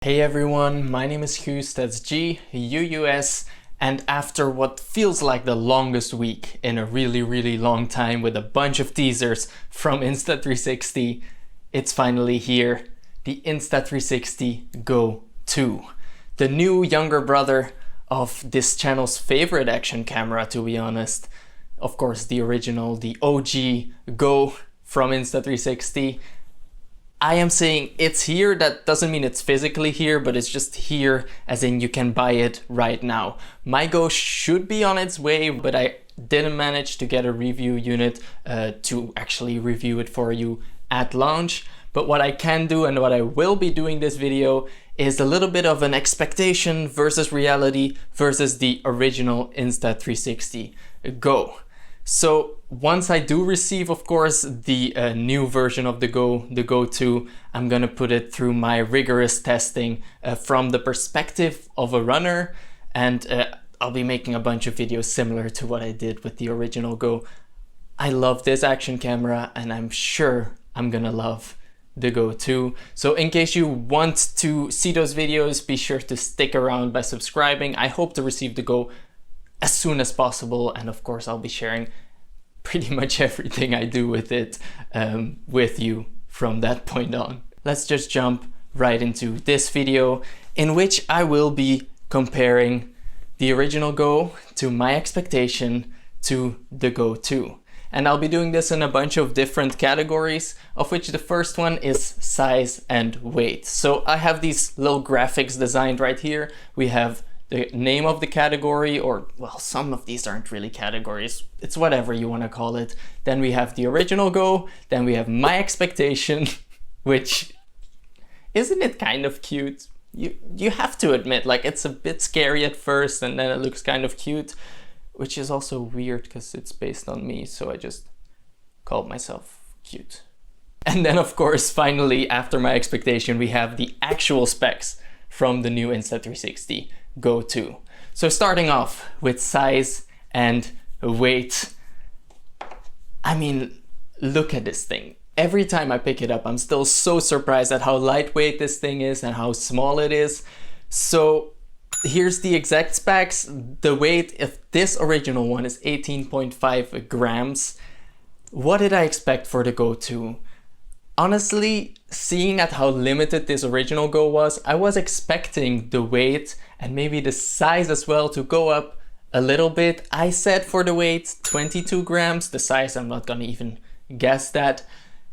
Hey everyone, my name is Guus, that's G-U-U-S, and after what feels like the longest week in a really long time with a bunch of teasers from Insta360, it's finally here, the Insta360 GO 2. The new younger brother of this channel's favorite action camera, to be honest. Of course, the original, the OG GO from Insta360. I am saying it's here, that doesn't mean it's physically here, but it's just here as in you can buy it right now. My Go should be on its way, but I didn't manage to get a review unit to actually review it for you at launch. But what I can do and what I will be doing this video is a little bit of an expectation versus reality versus the original Insta360 GO. So once I do receive, of course, the new version of the GO 2, I'm gonna put it through my rigorous testing from the perspective of a runner, and I'll be making a bunch of videos similar to what I did with the original GO. I love this action camera, and I'm sure I'm gonna love the GO 2. So in case you want to see those videos, be sure to stick around by subscribing. I hope to receive the GO as soon as possible, and of course I'll be sharing pretty much everything I do with it with you from that point on. Let's just jump right into this video in which I will be comparing the original GO to my expectation to the GO 2. And I'll be doing this in a bunch of different categories, of which the first one is size and weight. So I have these little graphics designed right here. We have the name of the category, or well, some of these aren't really categories, it's whatever you want to call it. Then we have the original GO, then we have my expectation, which, isn't it kind of cute? You have to admit, like, it's a bit scary at first and then it looks kind of cute, which is also weird because it's based on me, so I just called myself cute. And then of course, finally, after my expectation, we have the actual specs from the new Insta360 GO 2. So starting off with size and weight, I mean, look at this thing. Every time I pick it up, I'm still so surprised at how lightweight this thing is and how small it is. So here's the exact specs. The weight of this original one is 18.5 grams. What did I expect for the GO 2? Honestly, seeing at how limited this original GO was, I was expecting the weight and maybe the size as well to go up a little bit. I said for the weight 22 grams, the size I'm not gonna even guess that.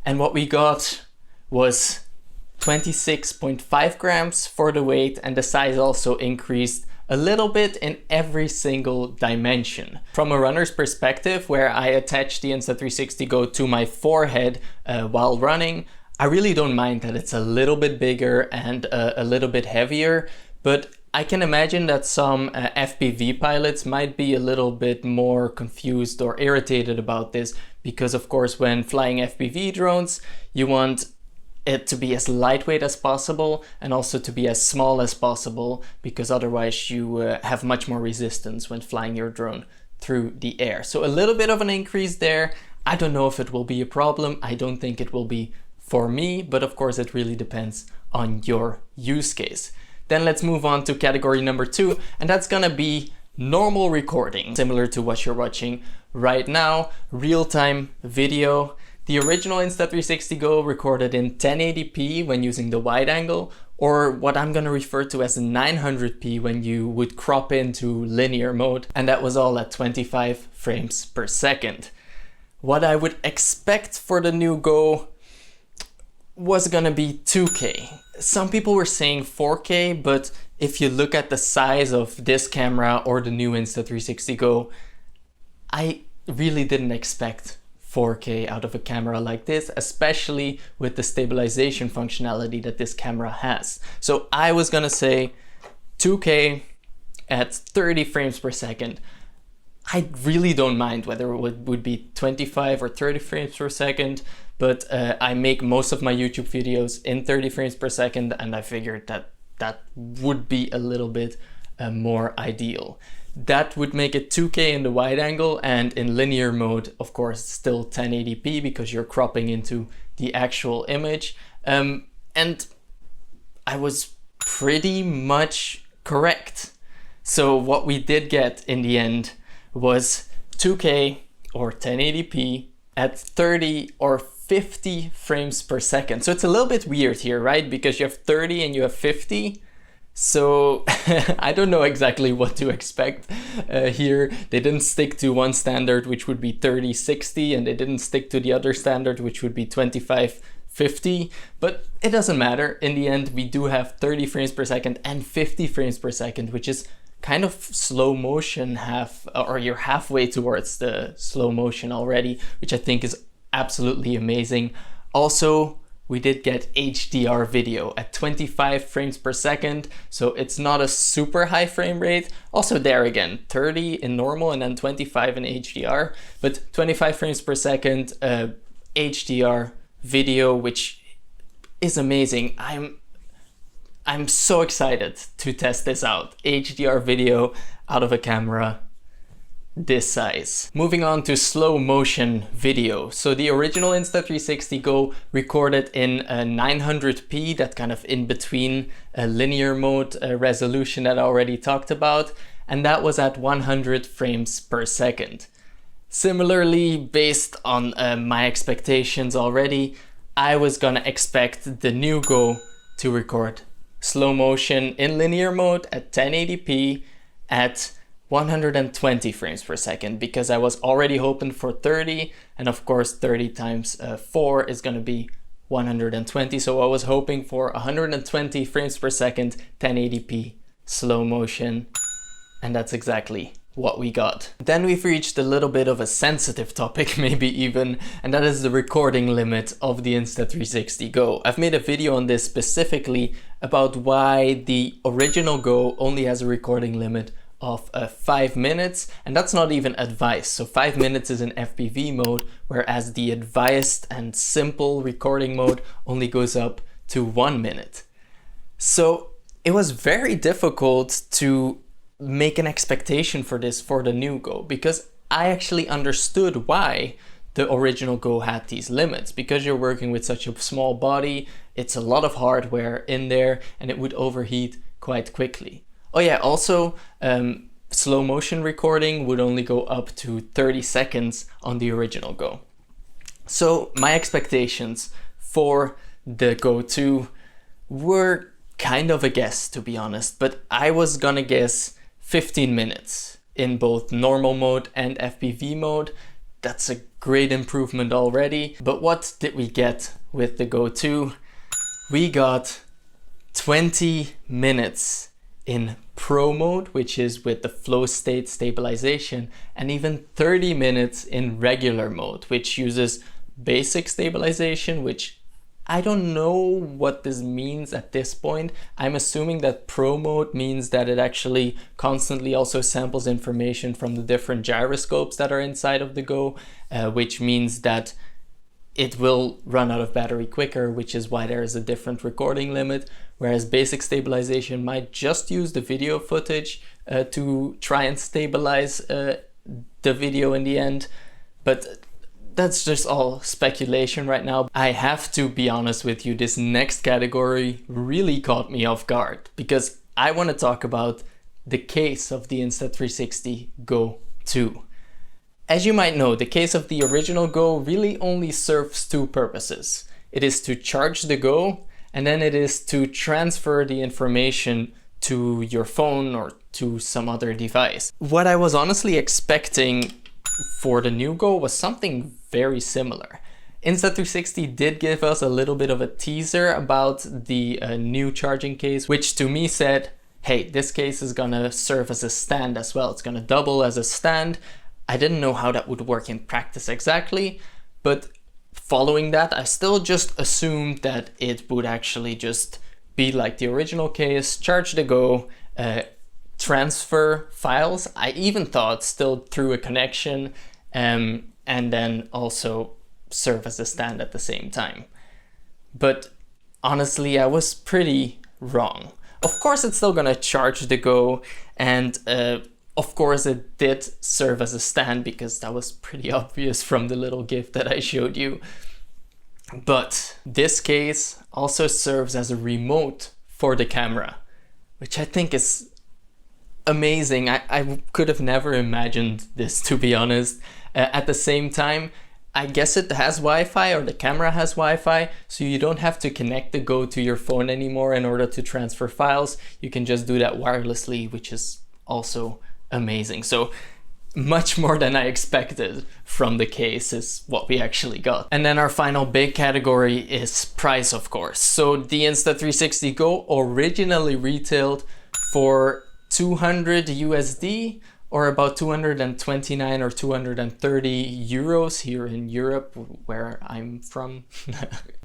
And what we got was 26.5 grams for the weight, and the size also increased a little bit in every single dimension. From a runner's perspective, where I attach the Insta360 GO to my forehead while running, I really don't mind that it's a little bit bigger and a little bit heavier, but I can imagine that some FPV pilots might be a little bit more confused or irritated about this, because of course when flying FPV drones, you want it to be as lightweight as possible and also to be as small as possible, because otherwise you have much more resistance when flying your drone through the air. So a little bit of an increase there. I don't know if it will be a problem. I don't think it will be for me, but of course it really depends on your use case. Then let's move on to category number 2, and that's gonna be normal recording, similar to what you're watching right now, real-time video. The original Insta360 GO recorded in 1080p when using the wide angle, or what I'm gonna refer to as 900p when you would crop into linear mode, and that was all at 25 frames per second. What I would expect for the new GO was gonna be 2K. Some people were saying 4K, but if you look at the size of this camera or the new Insta360 GO, I really didn't expect 4K out of a camera like this, especially with the stabilization functionality that this camera has. So I was gonna say 2K at 30 frames per second. I really don't mind whether it would be 25 or 30 frames per second, but I make most of my YouTube videos in 30 frames per second, and I figured that that would be a little bit more ideal. That would make it 2K in the wide angle, and in linear mode, of course, still 1080p because you're cropping into the actual image. And I was pretty much correct. So what we did get in the end was 2K or 1080p at 30 or 50 frames per second. So it's a little bit weird here, right? Because you have 30 and you have 50. So I don't know exactly what to expect here. They didn't stick to one standard, which would be 30-60, and they didn't stick to the other standard, which would be 25-50, but it doesn't matter. In the end, we do have 30 frames per second and 50 frames per second, which is kind of slow motion or you're halfway towards the slow motion already, which I think is absolutely amazing. Also, we did get HDR video at 25 frames per second, so it's not a super high frame rate. Also there again, 30 in normal and then 25 in HDR, but 25 frames per second HDR video, which is amazing. I'm so excited to test this out. HDR video out of a camera this size. Moving on to slow motion video. So the original Insta360 GO recorded in a 900p, that kind of in between a linear mode resolution that I already talked about, and that was at 100 frames per second. Similarly, based on my expectations already, I was gonna expect the new Go to record slow motion in linear mode at 1080p at 120 frames per second, because I was already hoping for 30, and of course 30 times 4 is going to be 120, so I was hoping for 120 frames per second 1080p slow motion, and that's exactly what we got. Then we've reached a little bit of a sensitive topic, maybe even, and that is the recording limit of the Insta360 GO. I've made a video on this specifically about why the original Go only has a recording limit of 5 minutes, and that's not even advised. So 5 minutes is in FPV mode, whereas the advised and simple recording mode only goes up to 1 minute. So it was very difficult to make an expectation for this for the new Go, because I actually understood why the original Go had these limits. Because you're working with such a small body, it's a lot of hardware in there and it would overheat quite quickly. Oh yeah, also slow motion recording would only go up to 30 seconds on the original Go. So my expectations for the Go 2 were kind of a guess, to be honest, but I was gonna guess 15 minutes in both normal mode and FPV mode. That's a great improvement already. But what did we get with the Go 2? We got 20 minutes in Pro mode, which is with the flow state stabilization, and even 30 minutes in regular mode, which uses basic stabilization, which I don't know what this means at this point. I'm assuming that Pro mode means that it actually constantly also samples information from the different gyroscopes that are inside of the Go, which means that it will run out of battery quicker, which is why there is a different recording limit, whereas basic stabilization might just use the video footage to try and stabilize the video in the end. But that's just all speculation right now. I have to be honest with you, this next category really caught me off guard, because I want to talk about the case of the Insta360 GO 2. As you might know, the case of the original Go really only serves two purposes. It is to charge the Go, and then it is to transfer the information to your phone or to some other device. What I was honestly expecting for the new Go was something very similar. Insta360 did give us a little bit of a teaser about the new charging case, which to me said, hey, this case is gonna serve as a stand as well. It's gonna double as a stand. I didn't know how that would work in practice exactly, but following that, I still just assumed that it would actually just be like the original case, charge the Go, transfer files. I even thought still through a connection, and then also serve as a stand at the same time. But honestly, I was pretty wrong. Of course, it's still gonna charge the Go, and of course it did serve as a stand, because that was pretty obvious from the little GIF that I showed you. But this case also serves as a remote for the camera, which I think is amazing. I could have never imagined this, to be honest. At the same time, I guess it has Wi-Fi, or the camera has Wi-Fi, so you don't have to connect the Go to your phone anymore in order to transfer files. You can just do that wirelessly, which is also amazing. So much more than I expected from the case is what we actually got. And then our final big category is price, of course. So the Insta360 GO originally retailed for 200 USD, or about 229 or 230 euros here in Europe, where I'm from.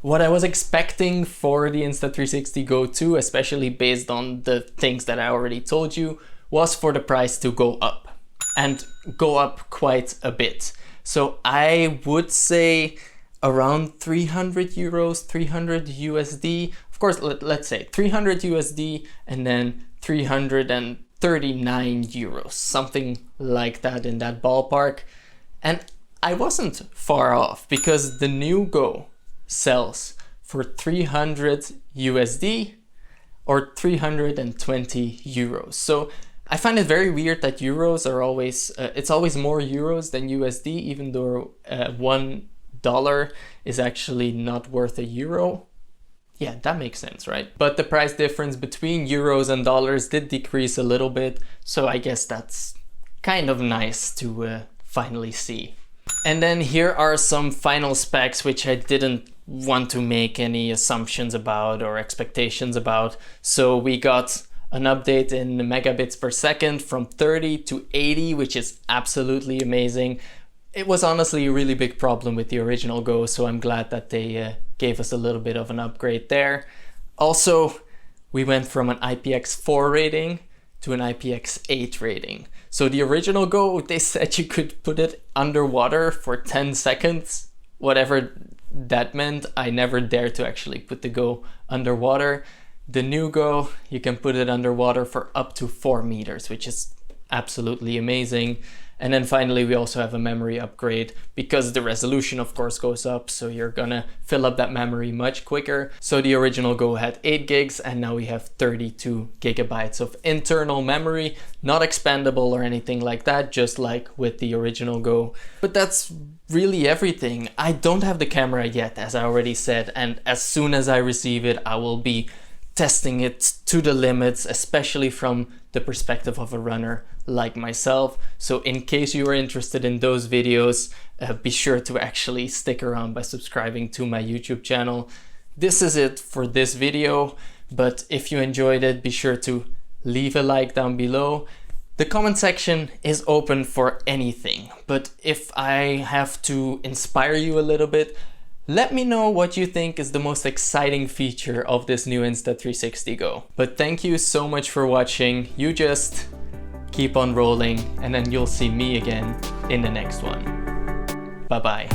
What I was expecting for the Insta360 GO 2, especially based on the things that I already told you, was for the price to go up, and go up quite a bit. So I would say around 300 euros, 300 USD. Of course, let's say 300 USD and then 339 euros, something like that, in that ballpark. And I wasn't far off, because the new Go sells for 300 USD or 320 euros. So I find it very weird that euros are always, it's always more euros than USD, even though $1 is actually not worth a euro. Yeah, that makes sense, right? But the price difference between euros and dollars did decrease a little bit, so I guess that's kind of nice to finally see. And then here are some final specs which I didn't want to make any assumptions about or expectations about. So we got an update in megabits per second from 30 to 80, which is absolutely amazing. It was honestly a really big problem with the original Go, so I'm glad that they gave us a little bit of an upgrade there. Also, we went from an IPX4 rating to an IPX8 rating. So the original Go, they said you could put it underwater for 10 seconds, whatever that meant. I never dared to actually put the Go underwater. The new Go, you can put it underwater for up to 4 meters, which is absolutely amazing. And then finally, we also have a memory upgrade, because the resolution of course goes up, so you're gonna fill up that memory much quicker. So the original Go had 8 gigs and now we have 32 gigabytes of internal memory, not expandable or anything like that, just like with the original Go. But that's really everything. I don't have the camera yet, as I already said, and as soon as I receive it, I will be testing it to the limits, especially from the perspective of a runner like myself. So in case you are interested in those videos, be sure to actually stick around by subscribing to my YouTube channel. This is it for this video, but if you enjoyed it, be sure to leave a like down below. The comment section is open for anything, but if I have to inspire you a little bit, let me know what you think is the most exciting feature of this new Insta360 GO. But thank you so much for watching. You just keep on rolling, and then you'll see me again in the next one. Bye bye.